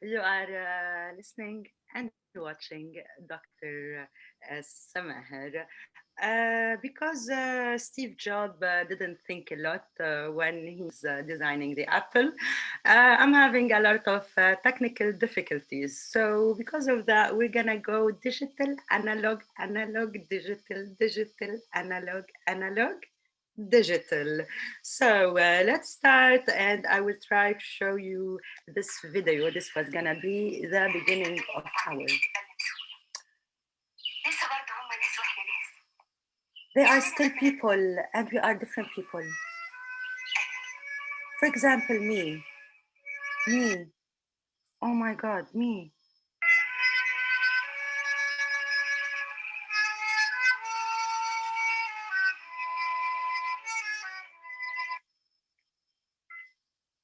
You are listening and watching Dr. Samaher. Because Steve Jobs didn't think a lot when he was designing the Apple, I'm having a lot of technical difficulties. So, because of that, we're gonna go digital, analog, analog, digital, digital, analog, analog, digital. So let's start, and I will try to show you this video. This was gonna be the beginning of our. They are still people, and we are different people. For example, me. Oh my God, me.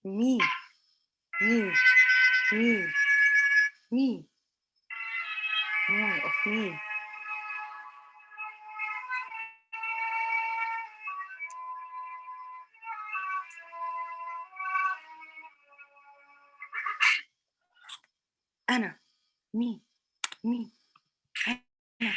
Me, me, me, me, more of me. أنا me, me, أنا.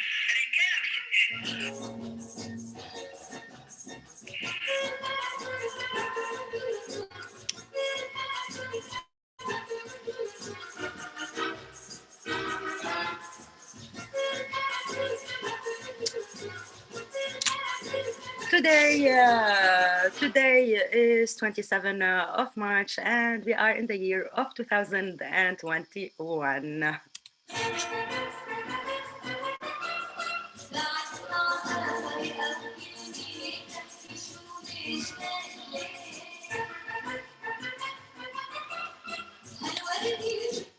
Today is 27 of March, and we are in the year of 2021.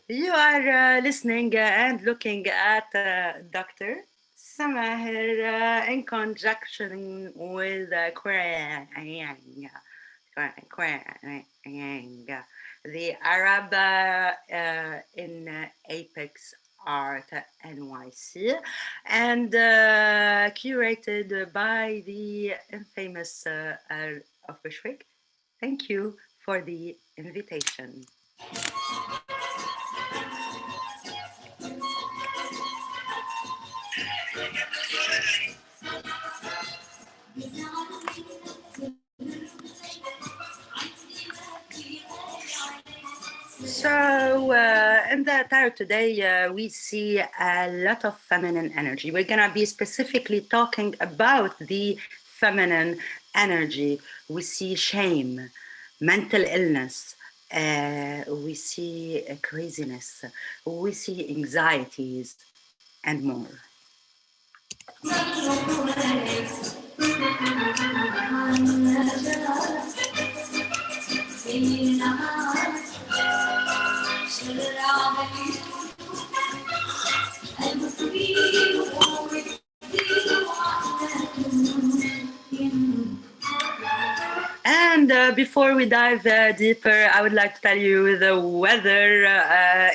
You are listening and looking at Dr. Samahir in conjunction with the Arab in Apex Art NYC, and curated by the infamous of Bushwick. Thank you for the invitation. So, in the tarot today, we see a lot of feminine energy. We're going to be specifically talking about the feminine energy. We see shame, mental illness, we see craziness, we see anxieties, and more. And before we dive deeper, I would like to tell you the weather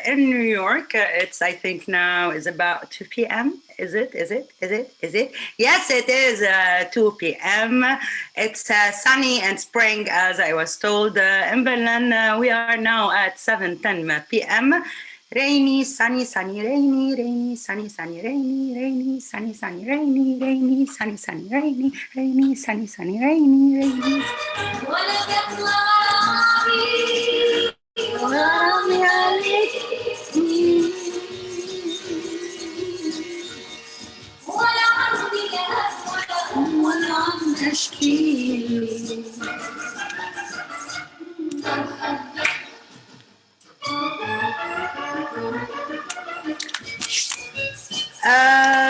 in New York. It's, I think now is about 2 p.m. Is it? Is it? Is it? Is it? Yes, it is 2 p.m. It's sunny and spring, as I was told. In Berlin, we are now at 7:10 p.m. Rainy, sunny, sunny, rainy, rainy, sunny, sunny, rainy, rainy, sunny, sunny, rainy, rainy, sunny, sunny, rainy, rainy, sunny, sunny, rainy, rainy.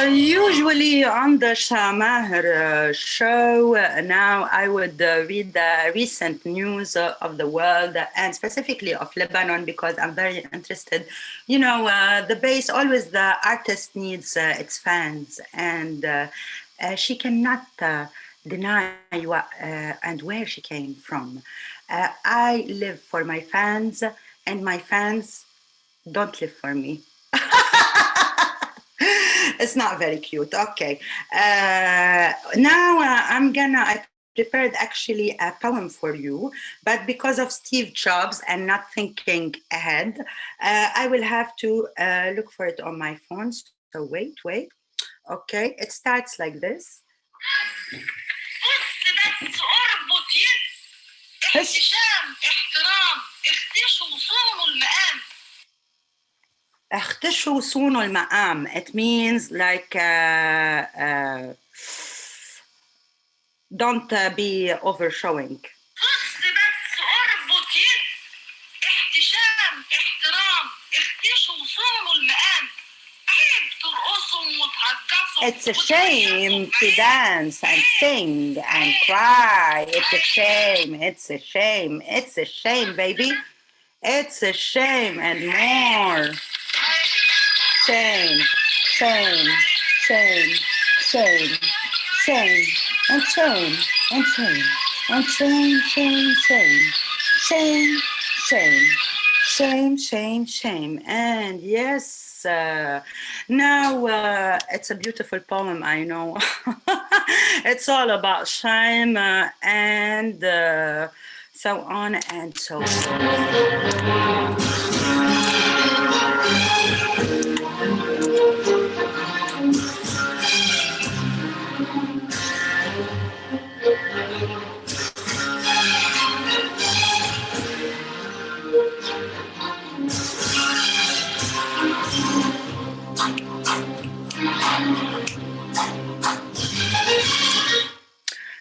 Usually on the Shamahar show, now I would read the recent news of the world and specifically of Lebanon because I'm very interested. You know, the base, always the artist needs its fans, and she cannot deny what and where she came from. I live for my fans, and my fans don't live for me. It's not very cute. Okay. Now I prepared actually a poem for you, but because of Steve Jobs and not thinking ahead, I will have to look for it on my phone. So wait. Okay, it starts like this. اختشوا صونوا المقام. It means like don't be overshowing. It's a shame to dance and sing and cry. It's a shame. It's a shame. It's a shame, baby. It's a shame and more. Shame, shame, shame, shame, shame, and shame, and shame, and shame, shame, shame, shame, shame, shame. And yes, now it's a beautiful poem, I know. It's all about shame and so on and so forth.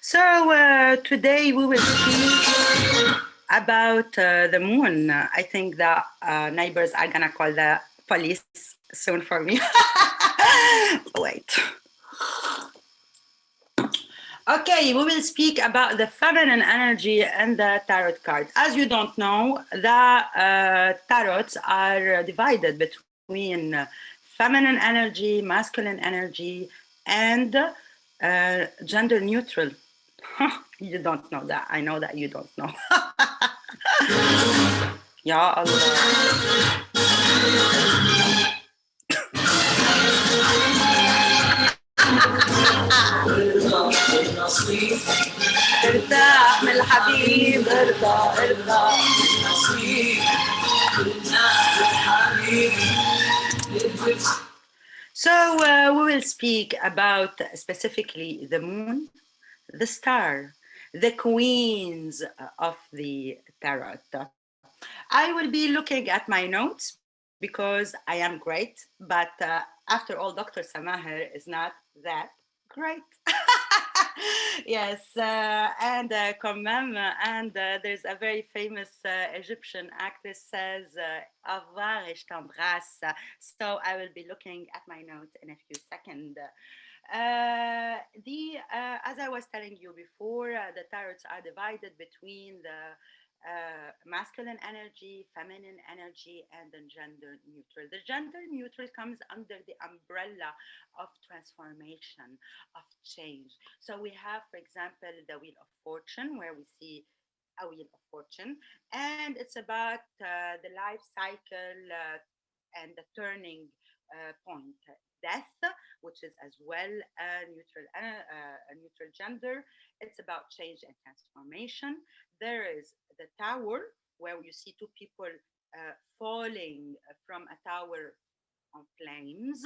So today we will speak about the moon. I think the neighbors are gonna call the police soon for me. Wait. Okay, we will speak about the feminine energy and the tarot card. As you don't know, the tarots are divided between feminine energy, masculine energy, and gender neutral. You don't know that. I know that you don't know. Ya Allah. ارتاح من الحبيب ارضى So we will speak about specifically the moon, the star, the queens of the tarot. I will be looking at my notes because I am great, but after all, Dr. Samaher is not that great. Yes, and quand même, and there's a very famous Egyptian actress says, au revoir et je t'embrasse. So I will be looking at my notes in a few seconds. As I was telling you before, the tarots are divided between the masculine energy, feminine energy, and the gender neutral. The gender neutral comes under the umbrella of transformation, of change. So we have, for example, the Wheel of Fortune, where we see a Wheel of Fortune, and it's about the life cycle and the turning point. Death, which is as well a neutral gender. It's about change and transformation. There is the tower, where you see two people falling from a tower on flames,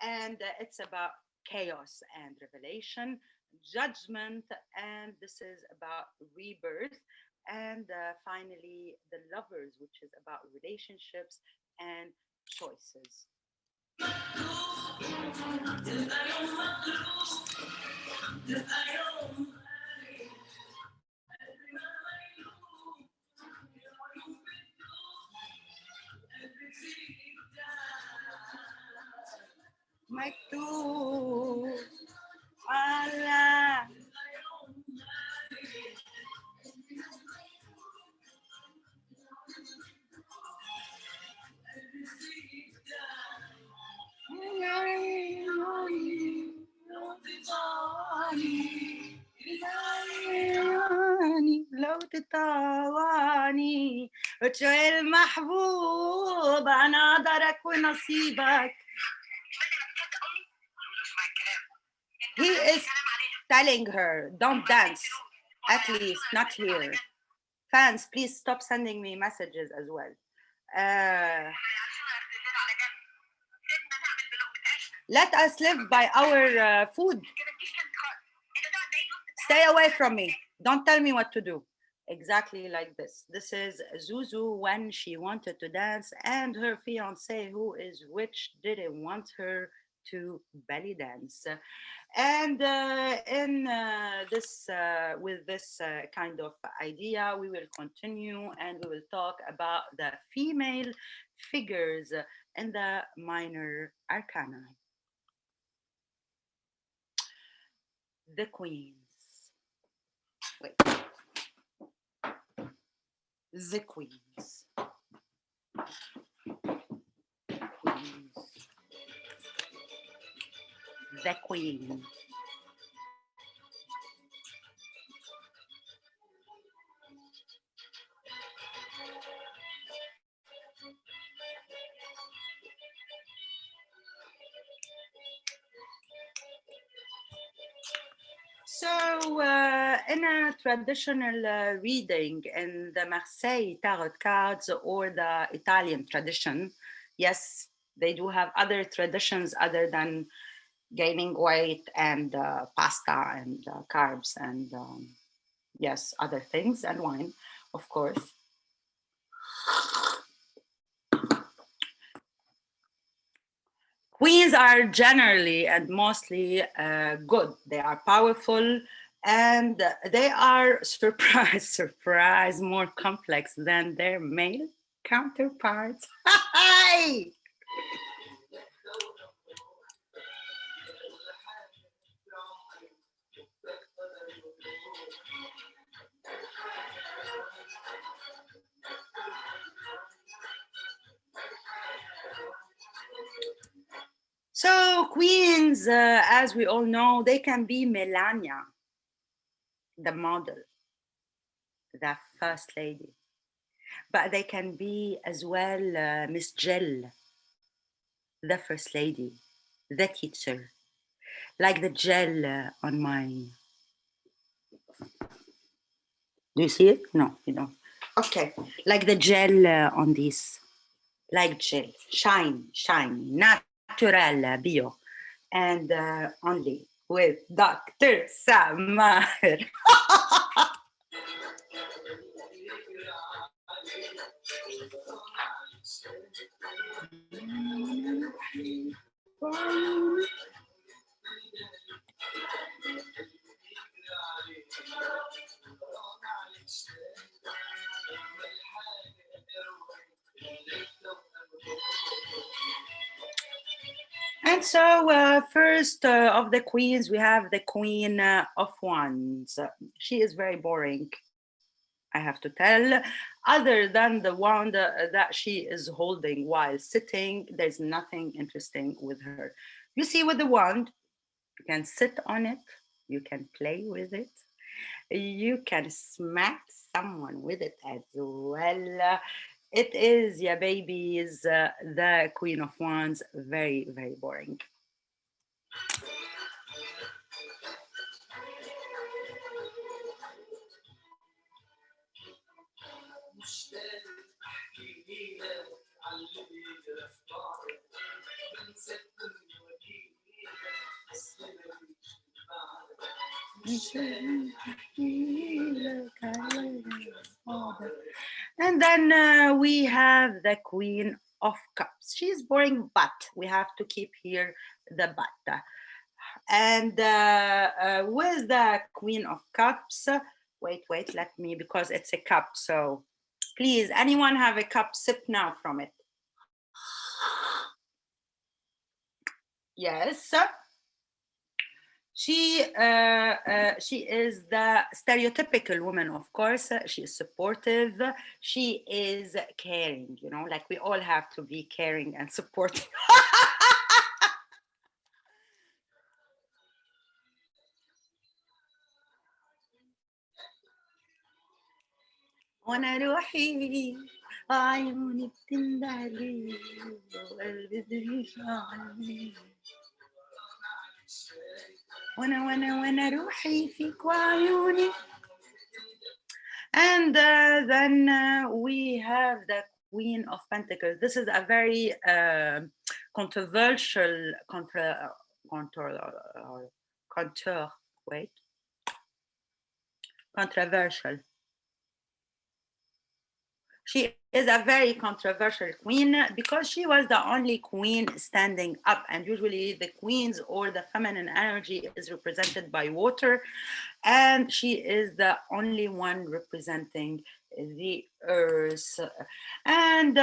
and it's about chaos and revelation, judgment, and this is about rebirth. And finally, the lovers, which is about relationships and choices. مكتوب على لو تطاوعني وتشوي المحبوب أنا قدرك ونصيبك. He is telling her, don't dance. At least, not here. Fans, please stop sending me messages as well. Let us live by our food. Stay away from me. Don't tell me what to do. Exactly like this. This is Zuzu when she wanted to dance, and her fiance, who is witch, didn't want her to belly dance. And with this kind of idea, we will continue and we will talk about the female figures in the minor arcana. The queens. Wait. The queens. Queens. The queen. So, in a traditional reading in the Marseille tarot cards or the Italian tradition, yes, they do have other traditions other than gaining weight and pasta and carbs and yes, other things and wine, of course. Queens are generally and mostly good. They are powerful and they are surprise, more complex than their male counterparts. So queens, as we all know, they can be Melania, the model, the first lady, but they can be as well Miss Jill, the first lady, the teacher, like the gel on my. Do you see it? No, you don't. Okay, like the gel on this, like gel, shine, natural, bio, and only with Dr. Samar. And so first of the queens, we have the Queen of Wands. She is very boring, I have to tell. Other than the wand that she is holding while sitting, there's nothing interesting with her. You see, with the wand, you can sit on it, you can play with it, you can smack someone with it as well. It is, yeah, babies, the Queen of Wands, very, very boring. And then we have the Queen of Cups. She's boring, but we have to keep here the but. And with the Queen of Cups, wait, let me, because it's a cup. So please, anyone have a cup? Sip now from it. Yes. She is the stereotypical woman, of course. She is supportive. She is caring, you know, like we all have to be caring and supportive. وانا روحي عيوني بتندهلي وقلبي بيشعلني وانا روحي فيك وعيوني And then we have the Queen of Pentacles. This is a very controversial, wait, controversial. She is a very controversial queen because she was the only queen standing up, and usually the queens or the feminine energy is represented by water, and she is the only one representing the earth. And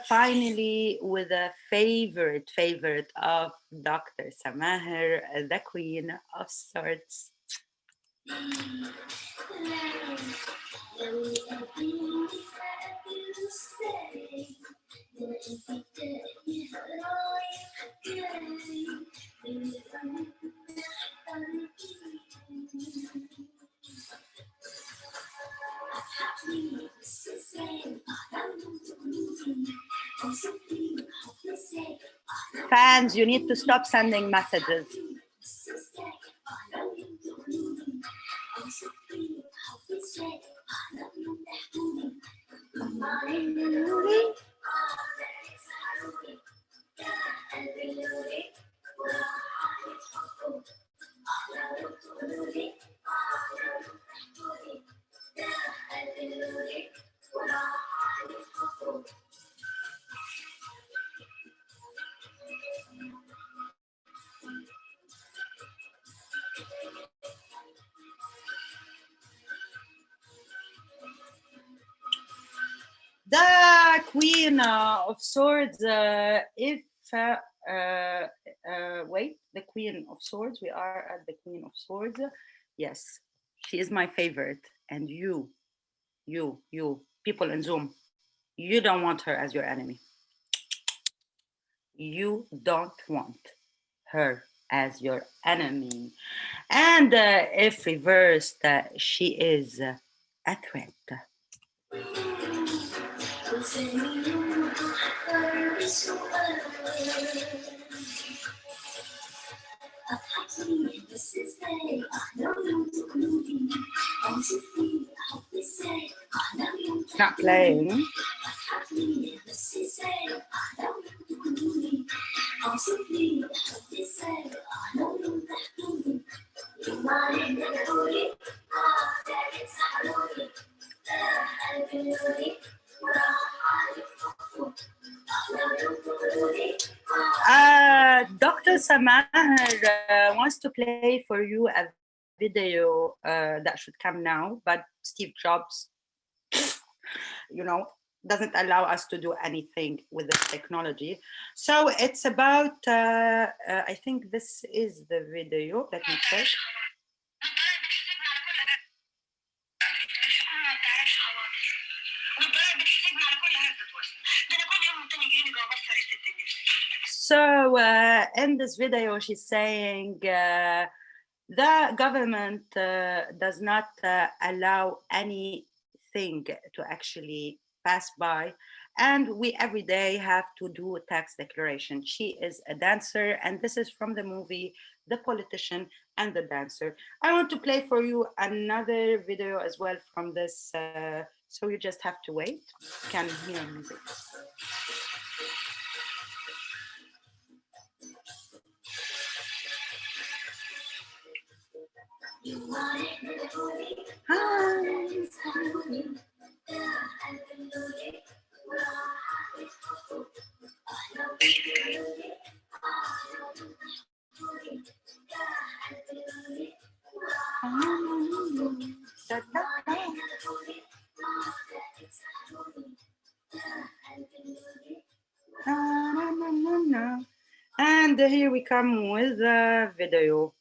finally, with a favorite of Dr. Samaher, the Queen of Swords. Fans, you need to stop sending messages. The Queen of Swords, wait, the Queen of Swords, we are at the Queen of Swords. Yes, she is my favorite. And you, people in Zoom, you don't want her as your enemy. You don't want her as your enemy. And if reversed, she is a threat. Not playing. Dr. Samaher wants to play for you a video that should come now, but Steve Jobs, doesn't allow us to do anything with this technology. So it's about, I think this is the video. Let me check. So in this video, she's saying the government does not allow anything to actually pass by, and we every day have to do a tax declaration. She is a dancer, and this is from the movie The Politician and the Dancer. I want to play for you another video as well from this, so you just have to wait. You can hear music. And here we come with the video.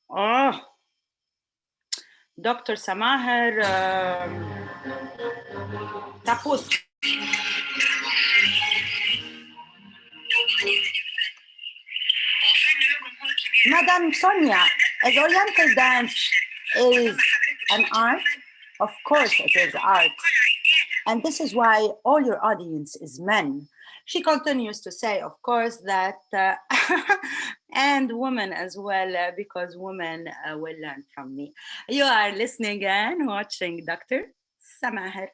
Oh, Dr. Samaher Taput. Madam Sonia, as Oriental dance is an art, of course it is art. And this is why all your audience is men. She continues to say, of course, that, and women as well, because women will learn from me. You are listening and watching Dr. Samaher.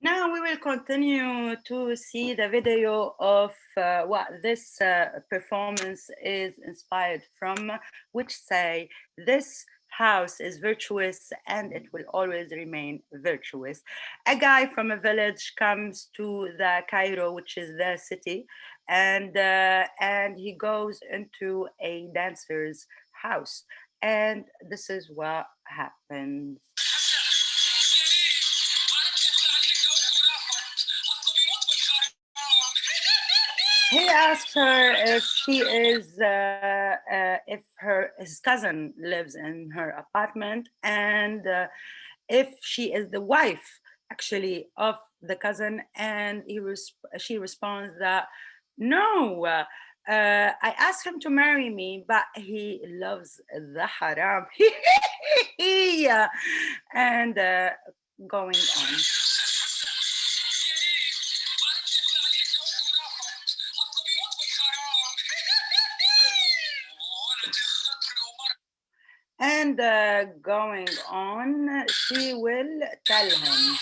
Now we will continue to see the video of what this performance is inspired from, which say this house is virtuous and it will always remain virtuous. A guy from a village comes to the Cairo, which is the city, and he goes into a dancer's house, and this is what happens. He asks her if she is, if his cousin lives in her apartment, and if she is the wife, actually, of the cousin. And she responds that no. I asked him to marry me, but he loves the haram. Yeah. And going on. And going on, she will tell him,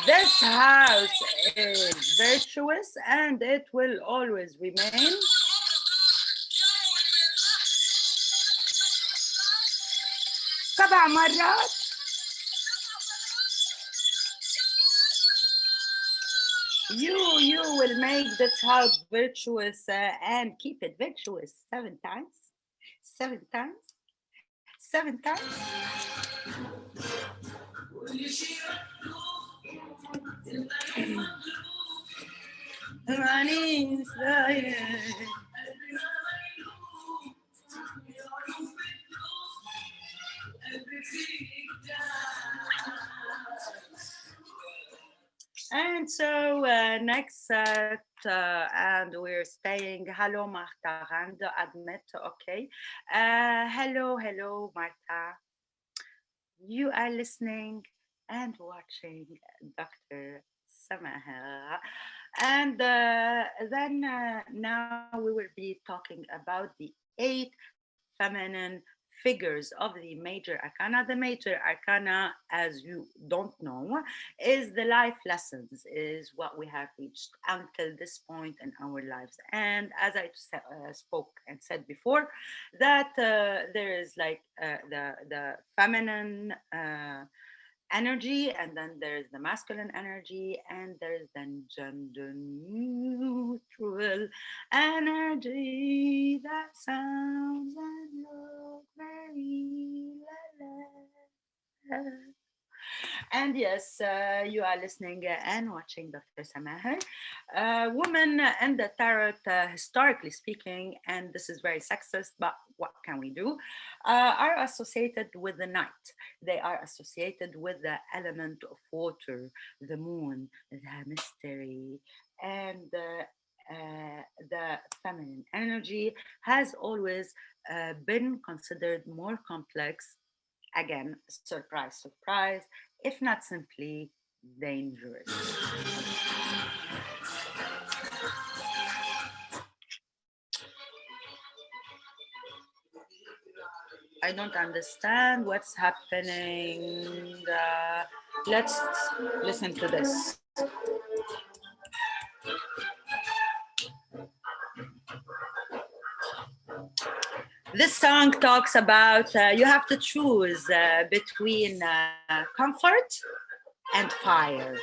this house is virtuous and it will always remain. سبع مرات. You will make this house virtuous and keep it virtuous 7 times. 7 times. 7 times. And so next set, and we're staying. Hello, Marta Rand, admit, okay. Hello, Marta. You are listening and watching Dr. Samaha. And then now we will be talking about the 8 feminine figures of the major arcana. The major arcana, as you don't know, is the life lessons, is what we have reached until this point in our lives. And as I spoke and said before, that there is like the feminine energy, and then there's the masculine energy, and there's then gender neutral energy that sounds and looks very la la. And yes, you are listening and watching Dr. Samaher. Women in the tarot, historically speaking, and this is very sexist, but what can we do, are associated with the night. They are associated with the element of water, the moon, the mystery, and the feminine energy has always been considered more complex. Again, surprise, surprise, if not simply dangerous. I don't understand what's happening. Let's listen to this. This song talks about you have to choose between comfort and fire.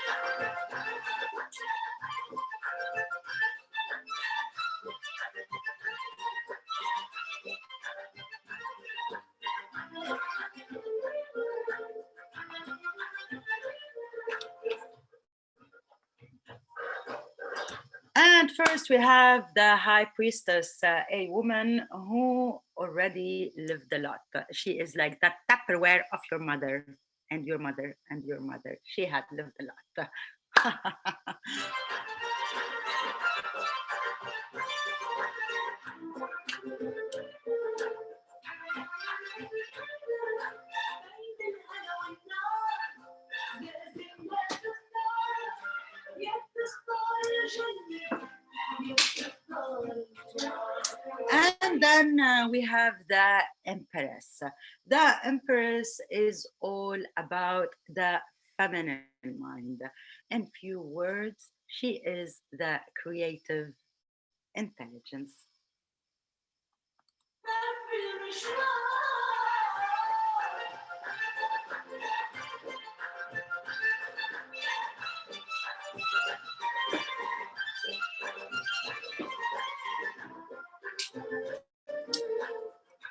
And first we have the high priestess, a woman who already lived a lot. She is like that Tupperware of your mother and your mother and your mother. She had lived a lot. And then we have the Empress. The Empress is all about the feminine mind. In few words, she is the creative intelligence.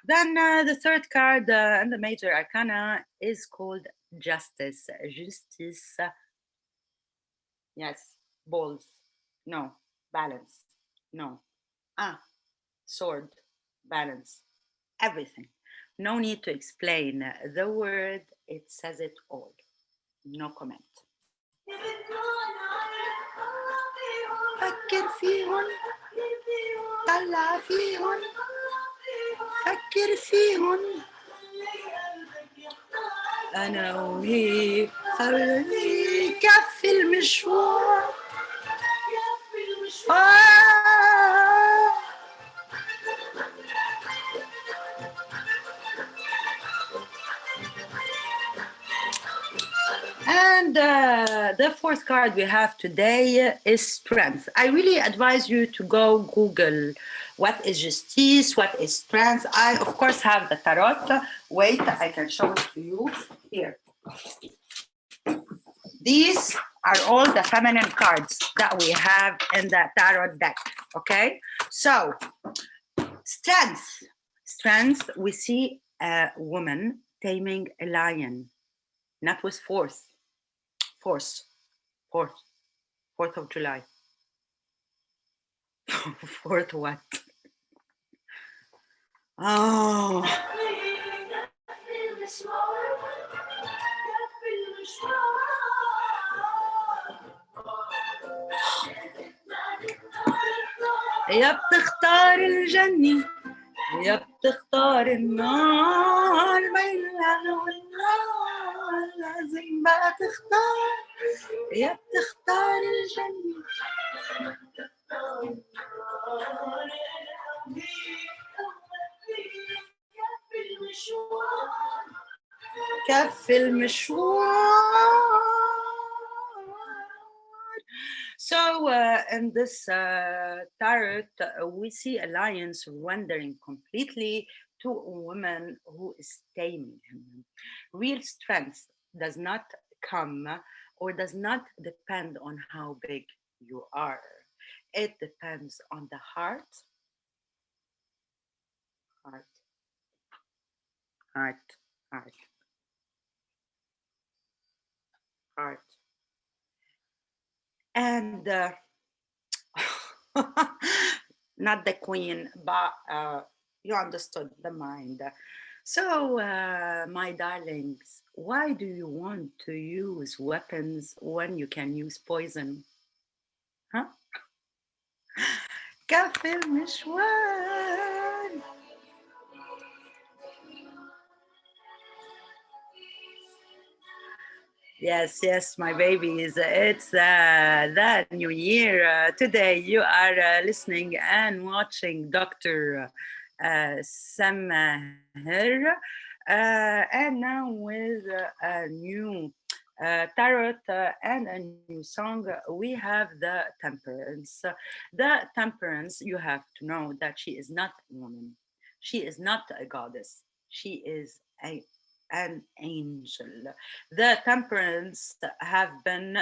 Then the third card in the major arcana is called Justice. Justice. Yes. Balls. No. Balance. No. Ah. Sword. Balance. Everything. No need to explain the word. It says it all. No comment. فكر فيهن طلع فيهن فكر فيهن أنا وهي خلي كفي المشوار And the fourth card we have today is strength. I really advise you to go Google what is justice, what is strength. I, of course, have the tarot. Wait, I can show it to you here. These are all the feminine cards that we have in the tarot deck, okay? So, strength. Strength, we see a woman taming a lion, not with force. Fourth of July. Fourth what? Oh. يا بتختار الجنة يا بتختار النار بين الهنا والنار لازم بقى تختار يا بتختار الجنة كف المشوار. So in this tarot, we see a lion surrendering completely to a woman who is taming him. Real strength does not come or does not depend on how big you are. It depends on the heart, heart, heart, heart, heart. And not the queen, but you understood the mind. So, my darlings, why do you want to use weapons when you can use poison? Huh? كفي المشوار. Yes, my babies. It's the new year. Today you are listening and watching Dr. Samaher. And now with a new tarot and a new song, we have the Temperance. The Temperance, you have to know that she is not a woman. She is not a goddess. She is an angel. The Temperance have been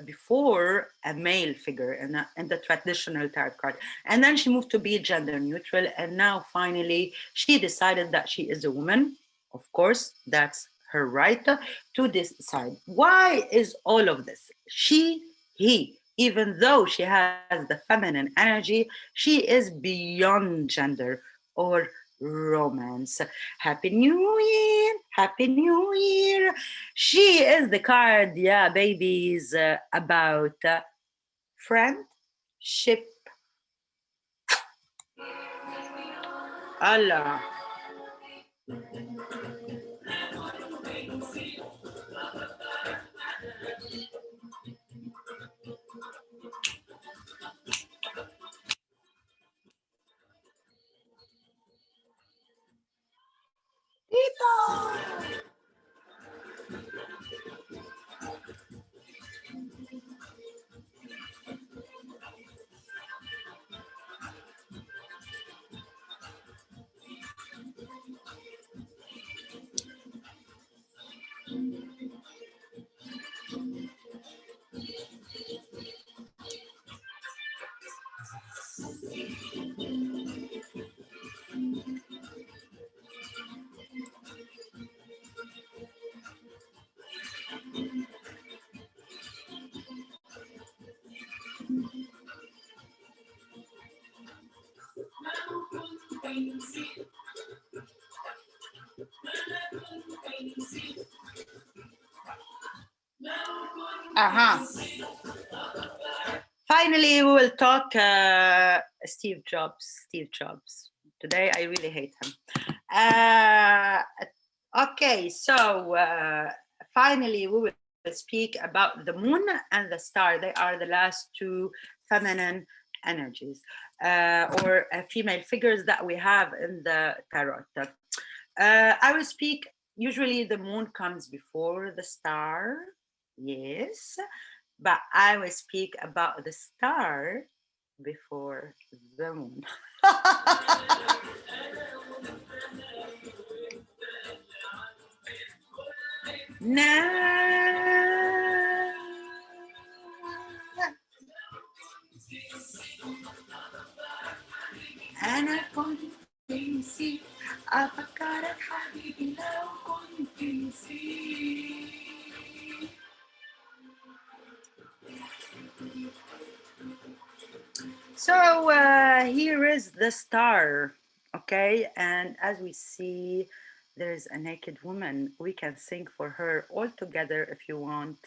before a male figure in the traditional tarot card. And then she moved to be gender neutral. And now finally, she decided that she is a woman. Of course, that's her right to decide. Why is all of this? She, he, Even though she has the feminine energy, she is beyond gender or romance. Happy New Year! Happy New Year! She is the card, yeah, babies, about friendship. Allah. Uh-huh. Finally, we will talk Steve Jobs. Steve Jobs. Today, I really hate him. Okay, so finally, we will speak about the moon and the star. They are the last two feminine energies or female figures that we have in the tarot. I will speak. Usually, the moon comes before the star. Yes, but I will speak about the star before the moon. Na- أنا كنت نسيت أفكرك حبيبي لو كنت نسيت. So here is the star, okay? And as we see, there's a naked woman. We can sing for her all together if you want.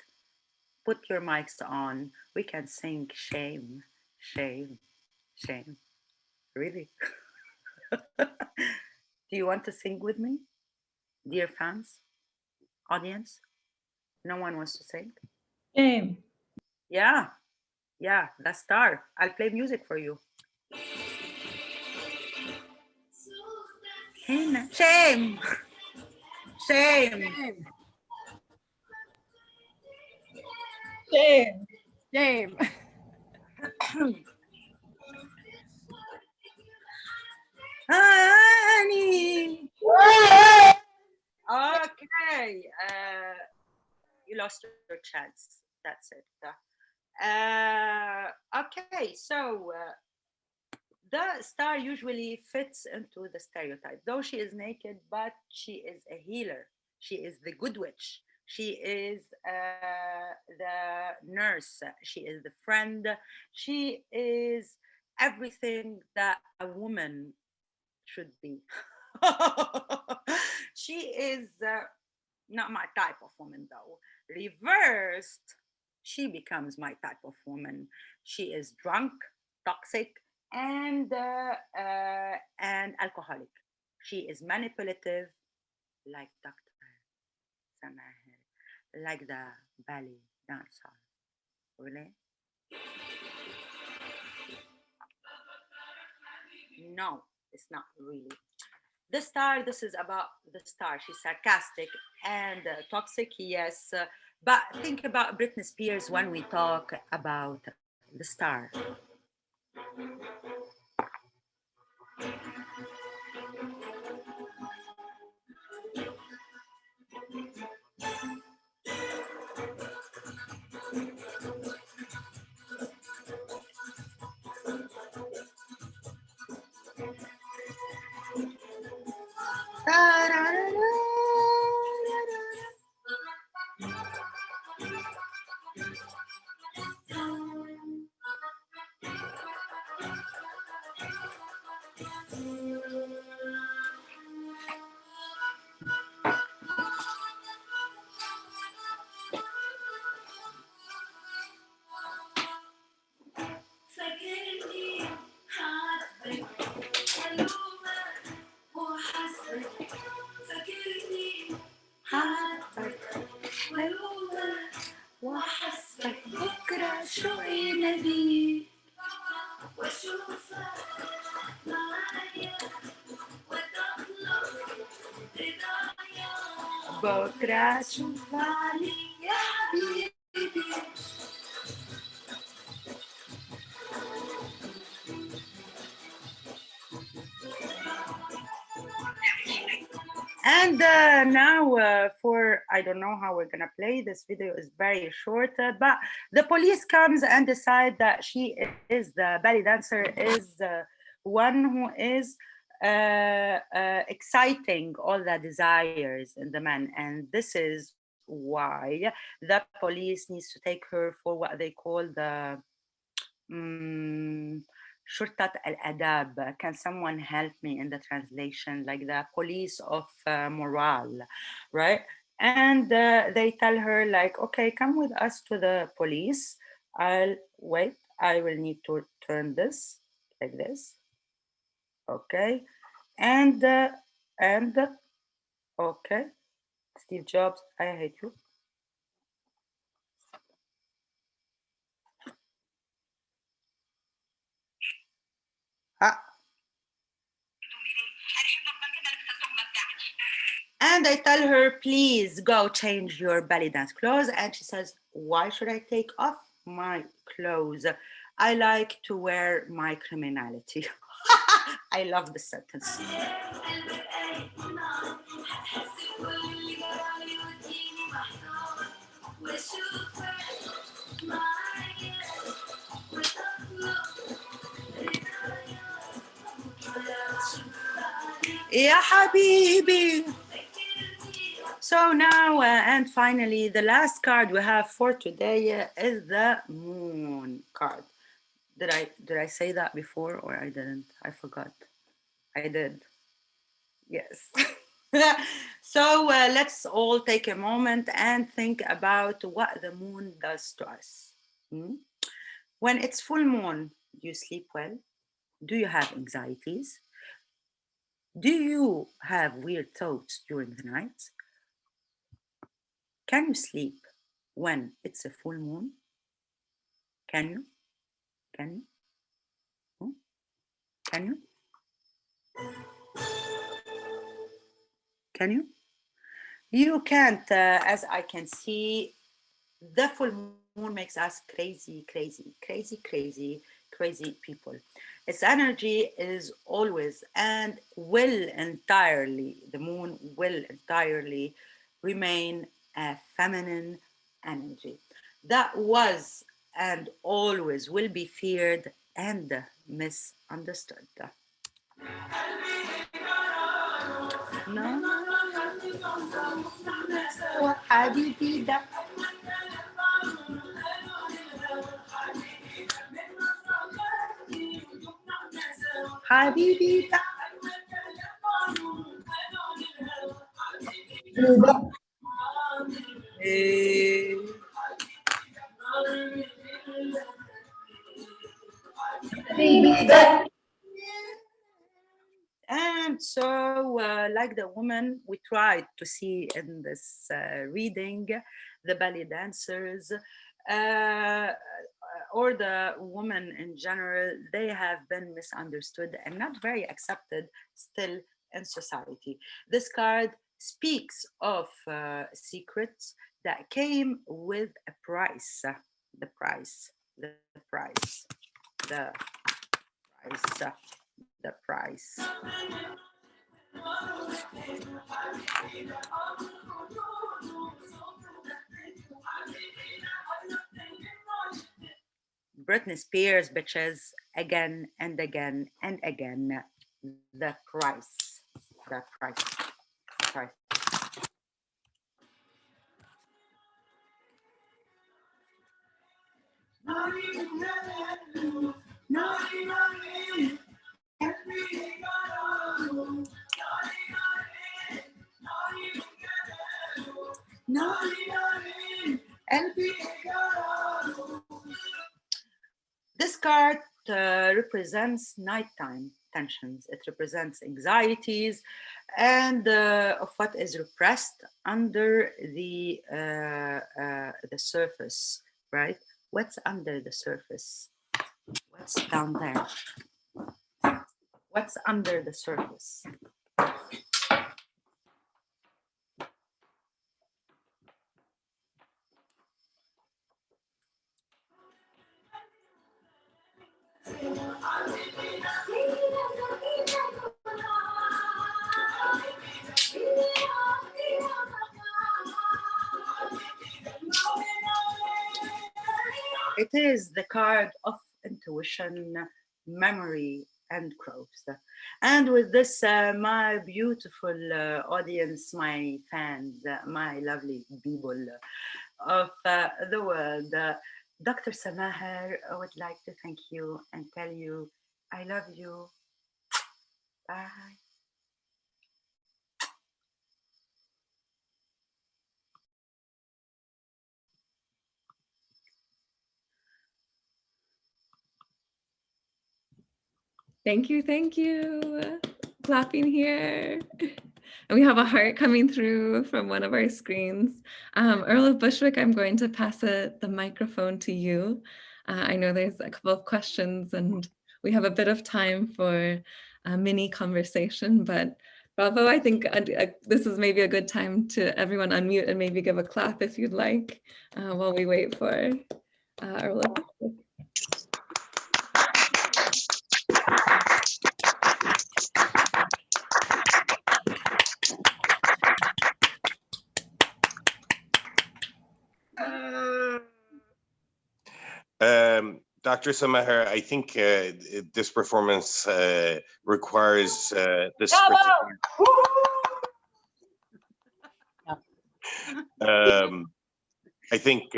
Put your mics on. We can sing shame, shame, shame. Really? Do you want to sing with me, dear fans, audience? No one wants to sing? Shame. Yeah, yeah, the star. I'll play music for you. Shame, shame, shame. Shame. Shame. Honey. Okay, you lost your chance. That's it. Okay, so the star usually fits into the stereotype. Though she is naked, but she is a healer. She is the good witch. She is the nurse. She is the friend. She is everything that a woman should be. She is not my type of woman, though. Reversed, she becomes my type of woman. She is drunk, toxic, and alcoholic. She is manipulative, like Dr. Samaher, like the ballet dancer. Really? No, it's not really. The star, this is about the star. She's sarcastic and toxic, yes. But think about Britney Spears when we talk about the star. حاطك وحسبك بكرة شو يناديك واشوفك معايا وتطلب رضايا بكرة تشوف علي يا حبيبي. And now for, I don't know how we're gonna play, this video is very short, but the police comes and decide that she is, the belly dancer is one who is exciting all the desires in the man. And this is why the police needs to take her for what they call the شرطة الآداب. Can someone help me in the translation, like the police of morale, right? And they tell her like, okay, come with us to the police. I'll wait. I will need to turn this like this. Okay. And okay. Steve Jobs, I hate you. And I tell her, please go change your belly dance clothes. And she says, why should I take off my clothes? I like to wear my criminality. I love the sentence. يا حبيبي. So now and finally, the last card we have for today is the moon card. Did I say that before or I didn't? I forgot. I did. Yes. So let's all take a moment and think about what the moon does to us. When it's full moon, do you sleep well? Do you have anxieties? Do you have weird thoughts during the night? Can you sleep when it's a full moon? Can you? Can you? Can you? Can you? You can't, as I can see, the full moon makes us crazy, crazy, crazy, crazy, crazy people. Its energy is always and will entirely, the moon will entirely remain a feminine energy that was and always will be feared and misunderstood. No. حبيبي ده حبيبي ده And so, like the woman we tried to see in this reading, the belly dancers, or the women in general, they have been misunderstood and not very accepted still in society. This card speaks of secrets that came with a price, the price, the price, the price, the price. Britney Spears, bitches, again and again and again. The price, the price, price. This card represents nighttime tensions. It represents anxieties. and of what is repressed under the surface, right? What's under the surface? What's down there? What's under the surface? It is the card of intuition, memory, and growth. And with this, my beautiful audience, my fans, my lovely people of the world, Dr. Samaher, I would like to thank you and tell you I love you. Bye. Thank you, thank you. Clapping here. And we have a heart coming through from one of our screens. Earl of Bushwick, I'm going to pass the microphone to you. I know there's a couple of questions and we have a bit of time for a mini conversation, but Bravo, I think this is maybe a good time to everyone unmute and maybe give a clap if you'd like while we wait for Earl of Bushwick. Dr. Samaher, I think this performance requires this I think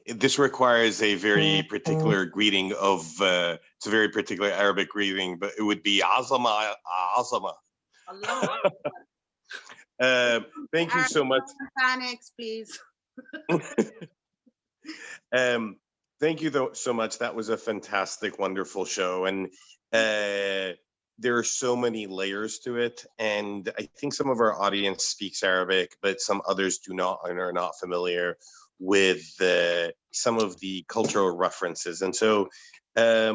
this requires a very particular greeting of, it's a very particular Arabic greeting, but it would be Azama, Azama. Thank you so much. Thanks, please. Thank you so much. That was a fantastic, wonderful show. And there are so many layers to it. And I think some of our audience speaks Arabic, but some others do not and are not familiar with some of the cultural references. And so I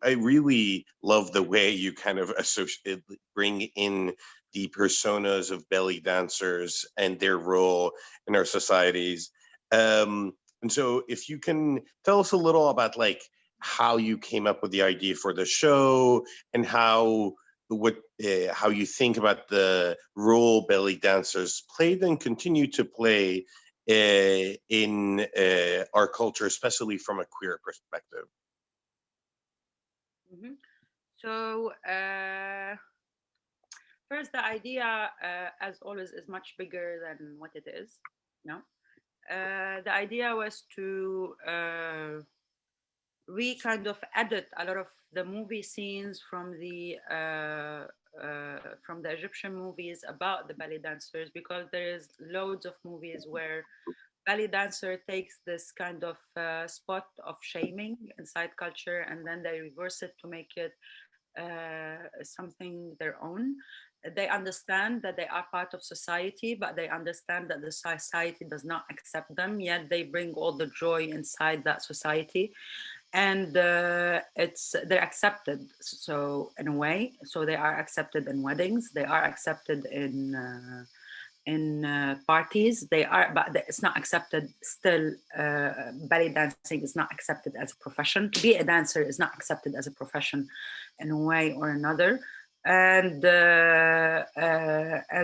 really love the way you kind of bring in the personas of belly dancers and their role in our societies. And so if you can tell us a little about like how you came up with the idea for the show and how you think about the role belly dancers played and continue to play in our culture, especially from a queer perspective. Mm-hmm. So first, the idea, as always, is much bigger than what it is. No, the idea was to kind of edit a lot of the movie scenes from the Egyptian movies about the belly dancers, because there is loads of movies where belly dancer takes this kind of spot of shaming inside culture, and then they reverse it to make it something their own. They understand that they are part of society, but they understand that the society does not accept them, yet they bring all the joy inside that society. And they're accepted, so in a way, so they are accepted in weddings, they are accepted in parties, they are, but it's not accepted still. Belly dancing is not accepted as a profession. To be a dancer is not accepted as a profession in a way or another. And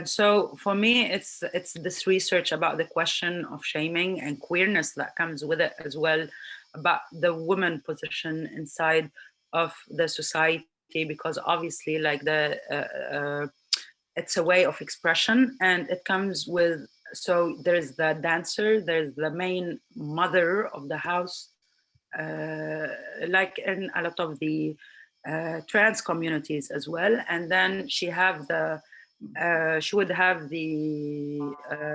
so for me, it's this research about the question of shaming and queerness that comes with it as well, about the woman position inside of the society, because obviously like it's a way of expression, and it comes with, so there's the dancer, there's the main mother of the house, like in a lot of the trans communities as well, and then she would have the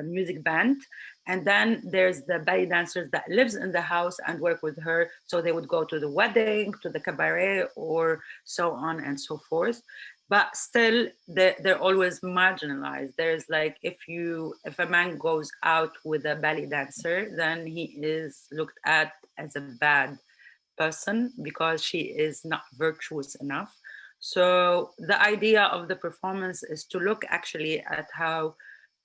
music band, and then there's the belly dancers that lives in the house and work with her, so they would go to the wedding, to the cabaret, or so on and so forth. but still they're always marginalized. There's like, if a man goes out with a belly dancer, then he is looked at as a bad person because she is not virtuous enough. So the idea of the performance is to look actually at how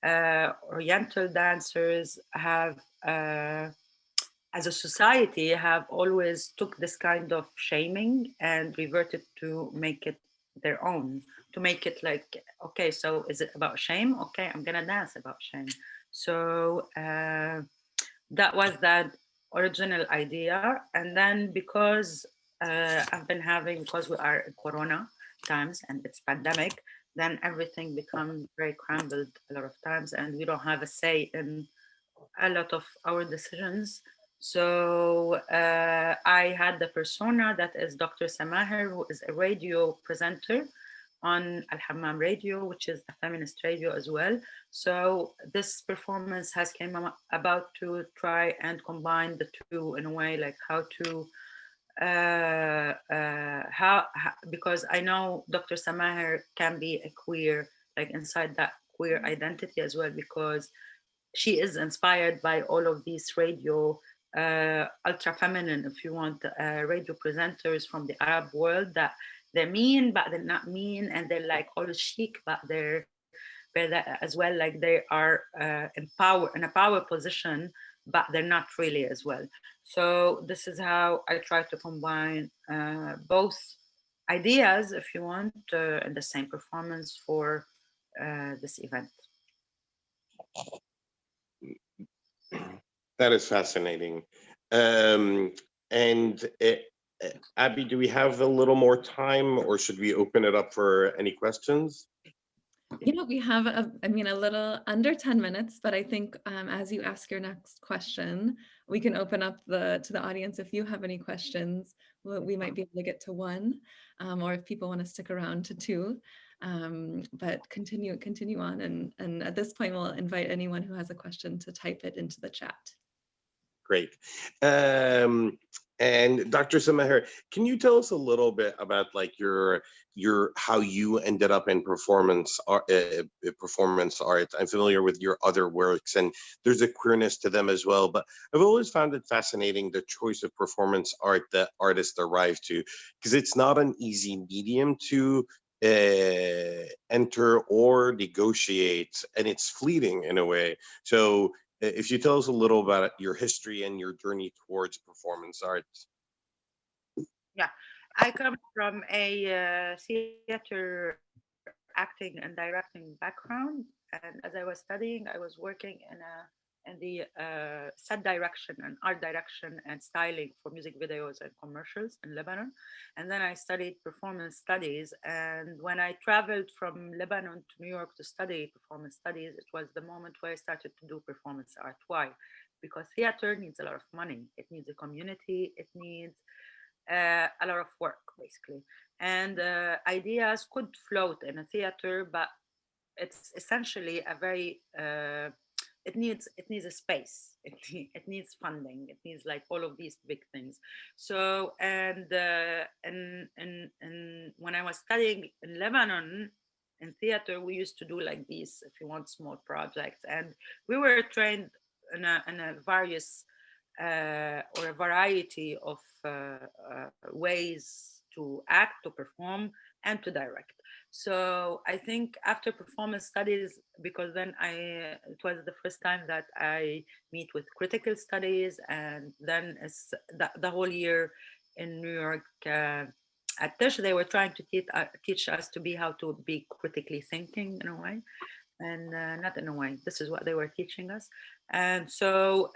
Oriental dancers have, as a society, have always took this kind of shaming and reverted to make it their own, to make it like, okay, so is it about shame? Okay, I'm gonna dance about shame. So that was that original idea. And then because I've been having, because we are in Corona times and it's pandemic, then everything becomes very crumbled a lot of times, and we don't have a say in a lot of our decisions. So I had the persona that is Dr. Samaher, who is a radio presenter on Al Hammam Radio, which is a feminist radio as well. So this performance has came about to try and combine the two in a way, like how to how because I know Dr. Samaher can be a queer, like inside that queer identity as well, because she is inspired by all of these radio ultra feminine, if you want, radio presenters from the Arab world, that they're mean but they're not mean, and they're like all chic but they're as well, like they are in a power position but they're not really as well. So this is how I try to combine both ideas, if you want, in the same performance for this event. That is fascinating. And Abby, do we have a little more time, or should we open it up for any questions? Yeah, we have, a little under 10 minutes, but I think as you ask your next question, we can open up to the audience. If you have any questions, we might be able to get to one, or if people want to stick around to two. But continue on. And at this point, we'll invite anyone who has a question to type it into the chat. Great. And Dr. Samaher, can you tell us a little bit about like your how you ended up in performance art? I'm familiar with your other works, and there's a queerness to them as well. But I've always found it fascinating the choice of performance art that artists arrive to, because it's not an easy medium to enter or negotiate, and it's fleeting in a way. So if you tell us a little about your history and your journey towards performance arts. Yeah, I come from a theater acting and directing background, and as I was studying, I was working in the set direction and art direction and styling for music videos and commercials in Lebanon. And then I studied performance studies. And when I traveled from Lebanon to New York to study performance studies, it was the moment where I started to do performance art. Why? Because theater needs a lot of money. It needs a community. It needs a lot of work, basically. And ideas could float in a theater, but it's essentially a very it needs a space. It needs funding. It needs like all of these big things. So and when I was studying in Lebanon in theater, we used to do like these, if you want, small projects, and we were trained in a various or a variety of ways to act, to perform, and to direct. So I think after performance studies, because then it was the first time that I meet with critical studies, and then it's the whole year in New York at Tisch, they were trying to teach us to be how to be critically thinking in a way, and not in a way. This is what they were teaching us, and so.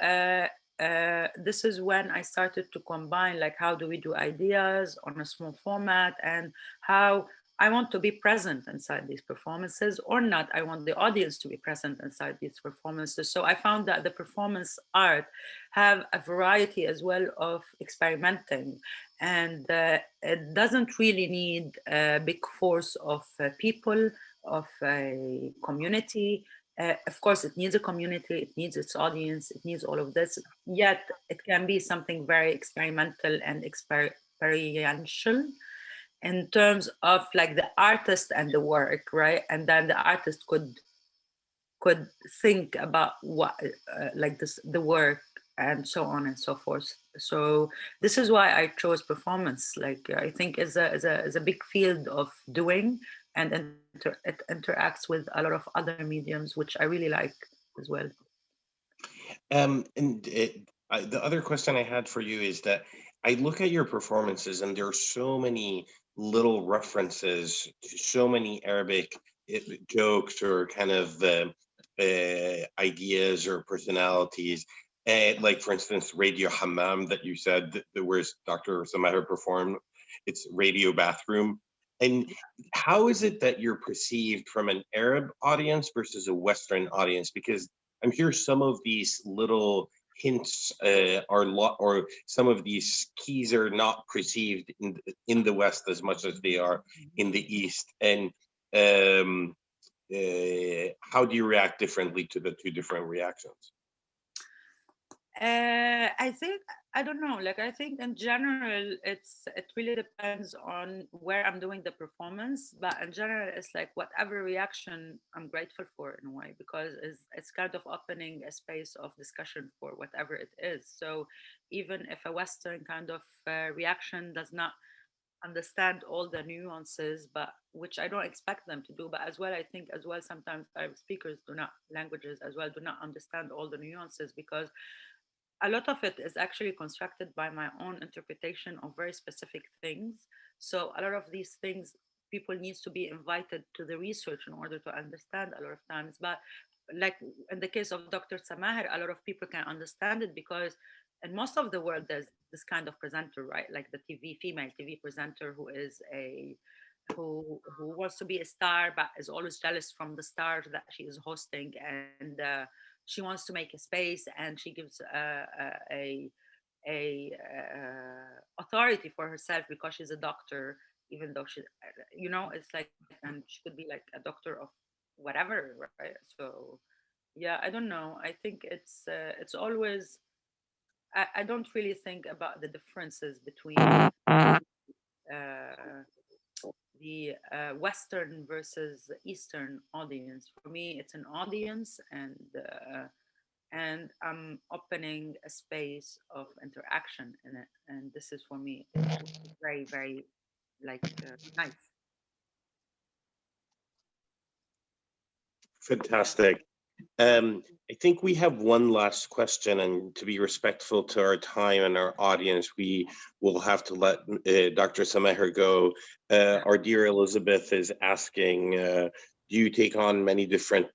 This is when I started to combine, like, how do we do ideas on a small format, and how I want to be present inside these performances or not. I want the audience to be present inside these performances. So I found that the performance art have a variety as well of experimenting, and it doesn't really need a big force of people, of a community. Of course, it needs a community, it needs its audience, it needs all of this. Yet it can be something very experimental and experiential. in terms of like the artist and the work, right? And then the artist could think about what like this the work and so on and so forth. So this is why I chose performance. Like I think is a big field of doing, and it interacts with a lot of other mediums, which I really like as well. The other question I had for you is that I look at your performances and there are so many little references to so many Arabic jokes or kind of ideas or personalities. Like for instance, Radio Hammam that you said that where Dr. Samaher performed, it's Radio Bathroom. And how is it that you're perceived from an Arab audience versus a Western audience? Because I'm sure some of these little hints or some of these keys are not perceived in the West as much as they are in the East. And how do you react differently to the two different reactions? I think I don't know. Like I think in general, it really depends on where I'm doing the performance. But in general, it's like whatever reaction I'm grateful for in a way, because it's kind of opening a space of discussion for whatever it is. So even if a Western kind of reaction does not understand all the nuances, but which I don't expect them to do, but as well I think as well sometimes Arab speakers languages as well do not understand all the nuances, because a lot of it is actually constructed by my own interpretation of very specific things. So a lot of these things, people needs to be invited to the research in order to understand a lot of times. But like in the case of Dr. Samaher, a lot of people can understand it because in most of the world there's this kind of presenter, right? Like the female TV presenter who is who wants to be a star but is always jealous from the star that she is hosting, and she wants to make a space, and she gives a authority for herself because she's a doctor, even though she, it's like, and she could be like a doctor of whatever, right? So yeah, I don't know. I think it's always. I don't really think about the differences between the Western versus Eastern audience. For me, it's an audience, and I'm opening a space of interaction in it, and this is for me very, very like nice. Fantastic. I think we have one last question, and to be respectful to our time and our audience, we will have to let Dr. Samaher go. Our dear Elizabeth is asking, do you take on many different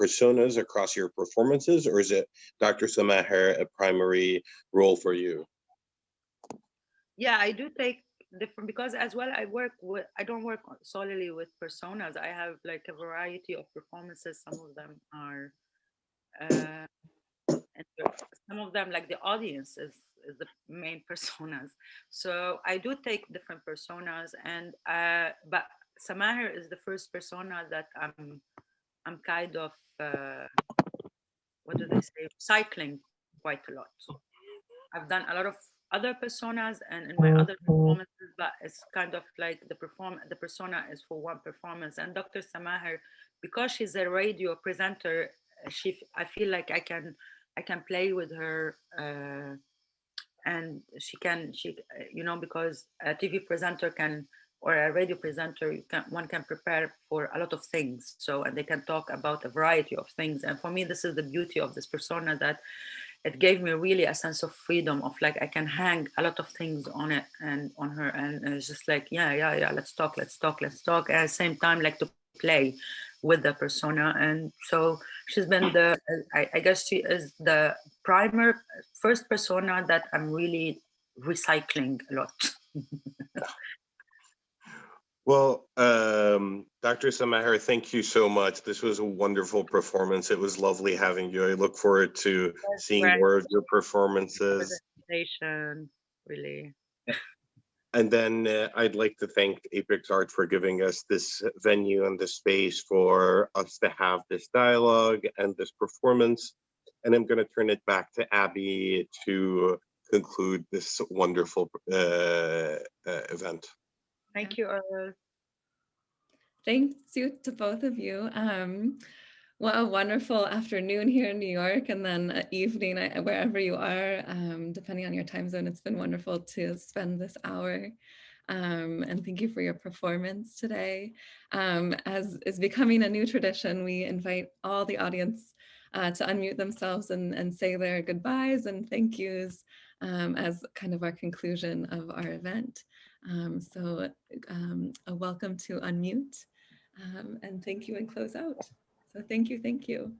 personas across your performances, or is it Dr. Samaher a primary role for you? Yeah, I do take different, because as well I don't work solely with personas. I have like a variety of performances. Some of them are and some of them, like the audience is the main personas. So I do take different personas, and but Samaher is the first persona that I'm kind of what do they say, cycling quite a lot. I've done a lot of other personas and in my other performances, but it's kind of like the persona is for one performance. And Dr. Samaher, because she's a radio presenter, I feel like I can play with her, and because a TV presenter can, or a radio presenter, one can prepare for a lot of things. So, and they can talk about a variety of things. And for me, this is the beauty of this persona, that it gave me really a sense of freedom of like I can hang a lot of things on it and on her, and it's just like yeah, let's talk, and at the same time like to play with the persona. And so she's been I guess she is the first persona that I'm really recycling a lot. Well, Dr. Samaher, thank you so much. This was a wonderful performance. It was lovely having you. I look forward to seeing more of your performances. Really. And then I'd like to thank Apex Art for giving us this venue and this space for us to have this dialogue and this performance. And I'm going to turn it back to Abby to conclude this wonderful event. Thank you, Earl. Thanks to both of you. What a wonderful afternoon here in New York, and then evening wherever you are, depending on your time zone. It's been wonderful to spend this hour. And thank you for your performance today. As is becoming a new tradition, we invite all the audience to unmute themselves and say their goodbyes and thank yous as kind of our conclusion of our event. So a welcome to unmute and thank you and close out. So thank you, thank you.